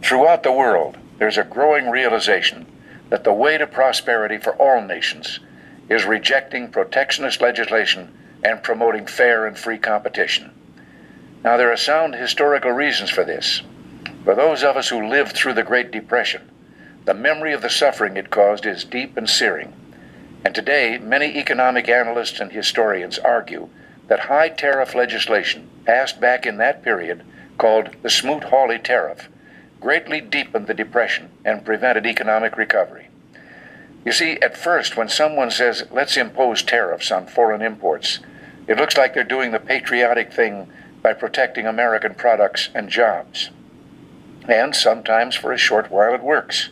throughout the world, there's a growing realization that the way to prosperity for all nations is rejecting protectionist legislation and promoting fair and free competition. Now, there are sound historical reasons for this. For those of us who lived through the Great Depression, the memory of the suffering it caused is deep and searing. And today, many economic analysts and historians argue that high tariff legislation passed back in that period, called the Smoot-Hawley Tariff, greatly deepened the Depression and prevented economic recovery. You see, at first, when someone says, let's impose tariffs on foreign imports, it looks like they're doing the patriotic thing by protecting American products and jobs. And sometimes for a short while it works,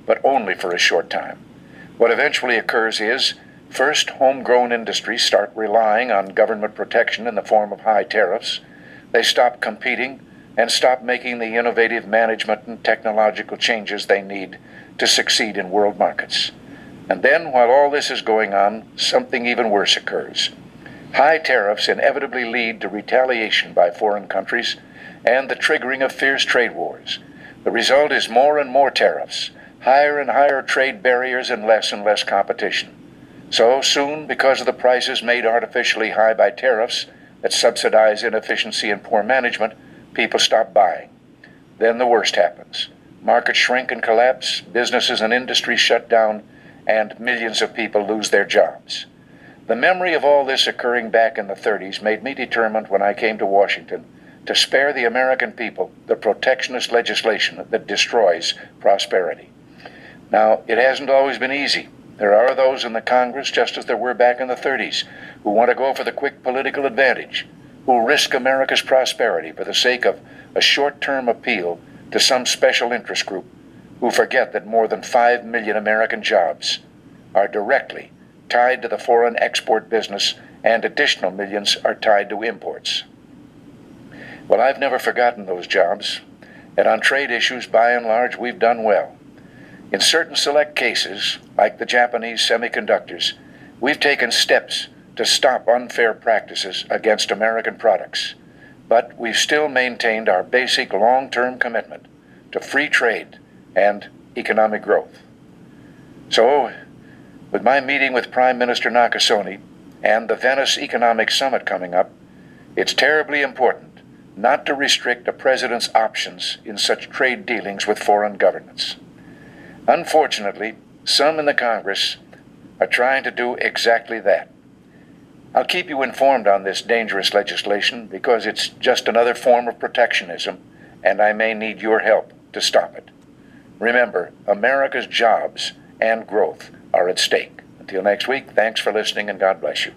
but only for a short time. What eventually occurs is, first, homegrown industries start relying on government protection in the form of high tariffs. They stop competing and stop making the innovative management and technological changes they need to succeed in world markets. And then, while all this is going on, something even worse occurs. High tariffs inevitably lead to retaliation by foreign countries and the triggering of fierce trade wars. The result is more and more tariffs, higher and higher trade barriers, and less competition. So soon, because of the prices made artificially high by tariffs that subsidize inefficiency and poor management, people stop buying. Then the worst happens. Markets shrink and collapse, businesses and industries shut down, and millions of people lose their jobs. The memory of all this occurring back in the 30s made me determined when I came to Washington to spare the American people the protectionist legislation that destroys prosperity. Now, it hasn't always been easy. There are those in the Congress, just as there were back in the 30s, who want to go for the quick political advantage, who risk America's prosperity for the sake of a short-term appeal to some special interest group, who forget that more than 5 million American jobs are directly tied to the foreign export business, and additional millions are tied to imports. Well, I've never forgotten those jobs, and on trade issues, by and large, we've done well. In certain select cases, like the Japanese semiconductors, we've taken steps to stop unfair practices against American products, but we've still maintained our basic long-term commitment to free trade and economic growth. So, with my meeting with Prime Minister Nakasone and the Venice Economic Summit coming up, it's terribly important not to restrict a president's options in such trade dealings with foreign governments. Unfortunately, some in the Congress are trying to do exactly that. I'll keep you informed on this dangerous legislation because it's just another form of protectionism, and I may need your help to stop it. Remember, America's jobs and growth are at stake. Until next week, thanks for listening, and God bless you.